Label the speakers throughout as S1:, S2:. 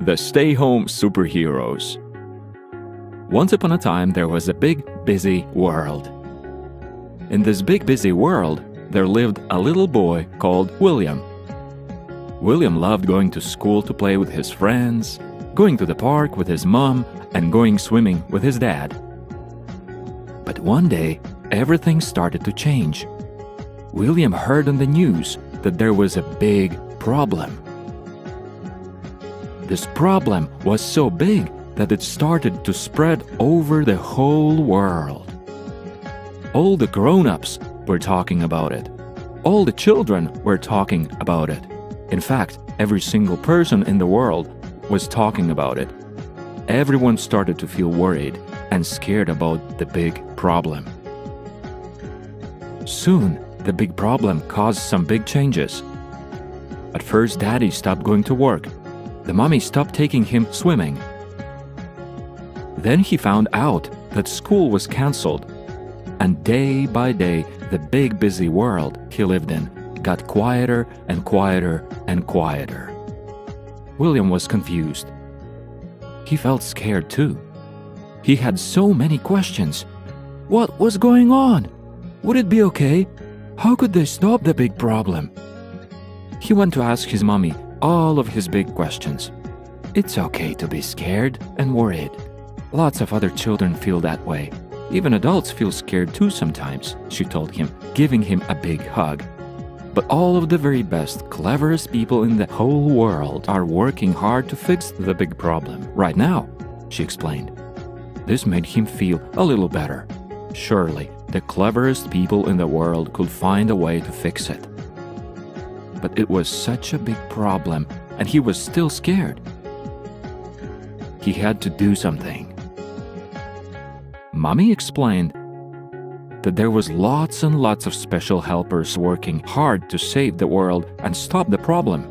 S1: The Stay-Home Superheroes. Once upon a time, there was a big, busy world. In this big, busy world, there lived a little boy called William. William loved going to school to play with his friends, going to the park with his mom, and going swimming with his dad. But one day, everything started to change. William heard on the news that there was a big problem. This problem was so big that it started to spread over the whole world. All the grown-ups were talking about it. All the children were talking about it. In fact, every single person in the world was talking about it. Everyone started to feel worried and scared about the big problem. Soon, the big problem caused some big changes. At first, Daddy stopped going to work. The mommy stopped taking him swimming. Then he found out that school was canceled. And day by day, the big busy world he lived in got quieter and quieter and quieter. William was confused. He felt scared too. He had so many questions. What was going on? Would it be okay? How could they stop the big problem? He went to ask his mommy all of his big questions. It's okay to be scared and worried. Lots of other children feel that way. Even adults feel scared too sometimes, she told him, giving him a big hug. But all of the very best, cleverest people in the whole world are working hard to fix the big problem right now, she explained. This made him feel a little better. Surely, the cleverest people in the world could find a way to fix it. But it was such a big problem, and he was still scared. He had to do something. Mommy explained that there was lots and lots of special helpers working hard to save the world and stop the problem.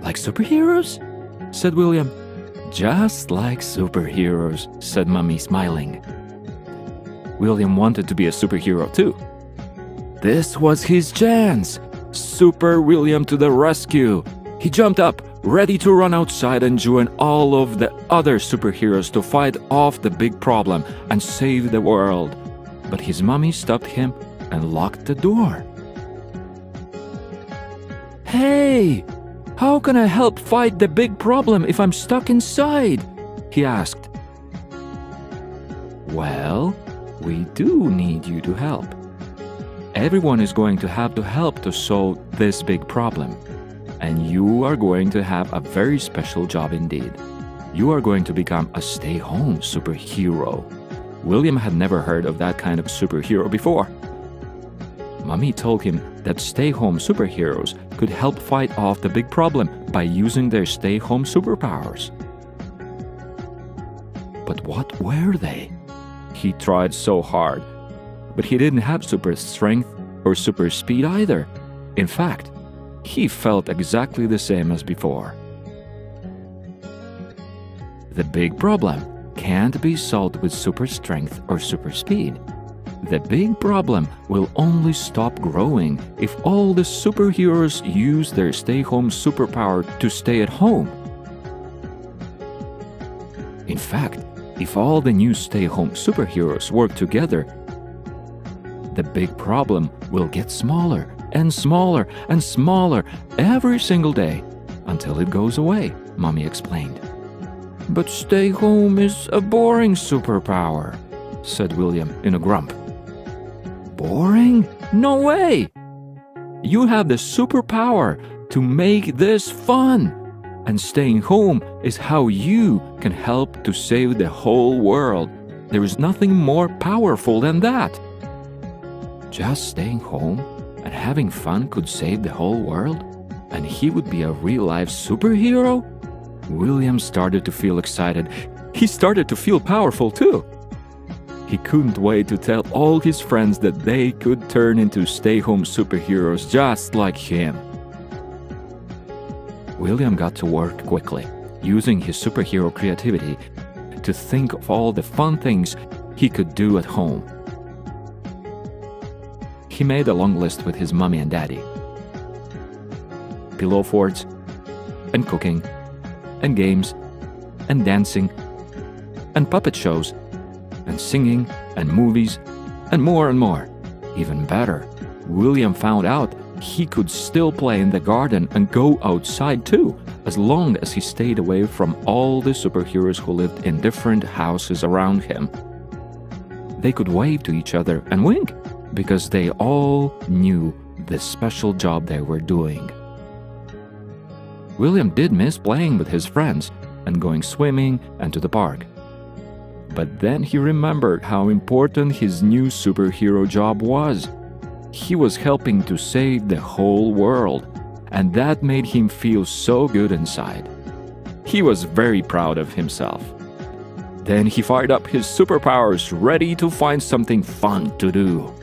S1: Like superheroes? Said William. Just like superheroes, said Mommy, smiling. William wanted to be a superhero too. This was his chance! Super William to the rescue! He jumped up, ready to run outside and join all of the other superheroes to fight off the big problem and save the world. But his mommy stopped him and locked the door. Hey! How can I help fight the big problem if I'm stuck inside? He asked. Well, we do need you to help. Everyone is going to have to help to solve this big problem. And you are going to have a very special job indeed. You are going to become a stay-home superhero. William had never heard of that kind of superhero before. Mommy told him that stay-home superheroes could help fight off the big problem by using their stay-home superpowers. But what were they? He tried so hard, but he didn't have super strength or super speed either. In fact, he felt exactly the same as before. The big problem can't be solved with super strength or super speed. The big problem will only stop growing if all the superheroes use their stay-home superpower to stay at home. In fact, if all the new stay-home superheroes work together, the big problem will get smaller and smaller and smaller every single day until it goes away, Mommy explained. But stay home is a boring superpower, said William in a grump. Boring? No way! You have the superpower to make this fun, and staying home is how you can help to save the whole world. There is nothing more powerful than that. Just staying home and having fun could save the whole world, and he would be a real-life superhero? William started to feel excited. He started to feel powerful too. He couldn't wait to tell all his friends that they could turn into stay-home superheroes just like him. William got to work quickly, using his superhero creativity to think of all the fun things he could do at home. He made a long list with his mommy and daddy. Pillow forts, and cooking, and games, and dancing, and puppet shows, and singing, and movies, and more and more. Even better, William found out he could still play in the garden and go outside too, as long as he stayed away from all the superheroes who lived in different houses around him. They could wave to each other and wink, because they all knew the special job they were doing. William did miss playing with his friends and going swimming and to the park. But then he remembered how important his new superhero job was. He was helping to save the whole world, and that made him feel so good inside. He was very proud of himself. Then he fired up his superpowers, ready to find something fun to do.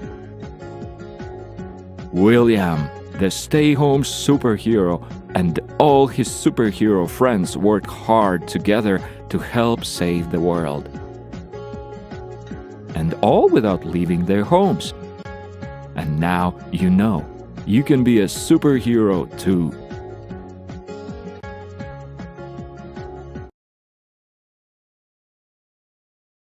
S1: William, the stay-home superhero, and all his superhero friends worked hard together to help save the world. And all without leaving their homes. And now you know, you can be a superhero too.